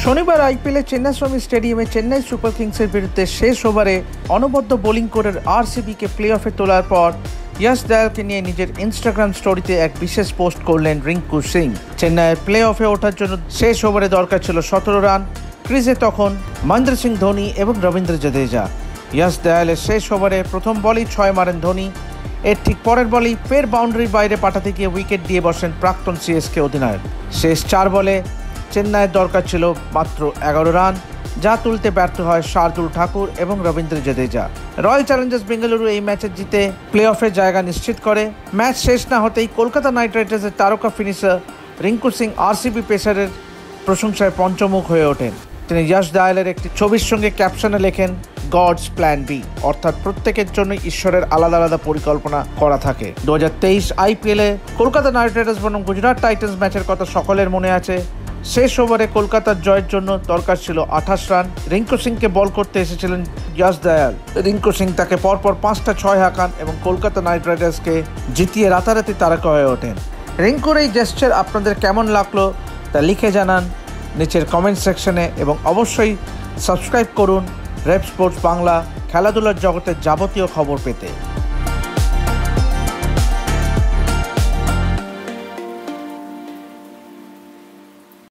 শনিবার আইপিএলে চেন্নাইস্বামী স্টেডিয়ামে চেন্নাই সুপার কিংসের বিরুদ্ধে শেষ ওভারে অনবদ্য বোলিং করে আরসিবিকে প্লে অফে তোলার পর ইয়াশ দয়ালকে নিয়ে নিজের ইনস্টাগ্রাম স্টোরিতে এক বিশেষ পোস্ট করলেন রিঙ্কু সিং। চেন্নাইয়ের প্লে অফে ওঠার জন্য শেষ ওভারে দরকার ছিল 17 রান। ক্রিজে তখন মহেন্দ্র সিং ধোনি এবং রবীন্দ্র জাদেজা। ইয়াশ দয়ালের শেষ ওভারে প্রথম বলেই 6 মারেন ধোনি। এর ঠিক পরের বলেই ফের বাউন্ডারির বাইরে পাঠাতে গিয়ে উইকেট দিয়ে বসেন প্রাক্তন সিএসকে অধিনায়ক। শেষ 4 বলে চেন্নাইয়ের দরকার ছিল মাত্র 11 রান, যা তুলতে ব্যর্থ হয় শার্দুল ঠাকুর এবং রবীন্দ্র জাদেজা। রয়্যাল চ্যালেঞ্জার্স বেঙ্গালুরু এই ম্যাচে জিতে প্লে অফের জায়গা নিশ্চিত করে। ম্যাচ শেষ না হতেই কলকাতা নাইট রাইডার্সের তারকা ফিনিশার রিঙ্কু সিং আরসিবি পেসারের প্রশংসায় পঞ্চমুখ হয়ে ওঠেন। তিনি ইয়াশ দয়ালের একটি ছবির সঙ্গে ক্যাপশনে লেখেন, গডস প্ল্যান বি, অর্থাৎ প্রত্যেকের জন্য ঈশ্বরের আলাদা আলাদা পরিকল্পনা করা থাকে। 2023 আইপিএলে কলকাতা নাইট রাইডার্স বনাম গুজরাট টাইটান্স ম্যাচের কথা সকলের মনে আছে। শেষ ওভারে কলকাতার জয়ের জন্য দরকার ছিল 28 রান। রিঙ্কু সিংকে বল করতে এসেছিলেন ইয়াশ দয়াল। রিঙ্কু সিং তাকে পরপর 5টা 6 হাঁকান এবং কলকাতা নাইট রাইডার্সকে জিতিয়ে রাতারাতি তারকা হয়ে ওঠেন। রিঙ্কুর এই জেস্চার আপনাদের কেমন লাগলো তা লিখে জানান নিচের কমেন্ট সেকশনে এবং অবশ্যই সাবস্ক্রাইব করুন রেপ স্পোর্টস বাংলা, খেলাধুলার জগতের যাবতীয় খবর পেতে।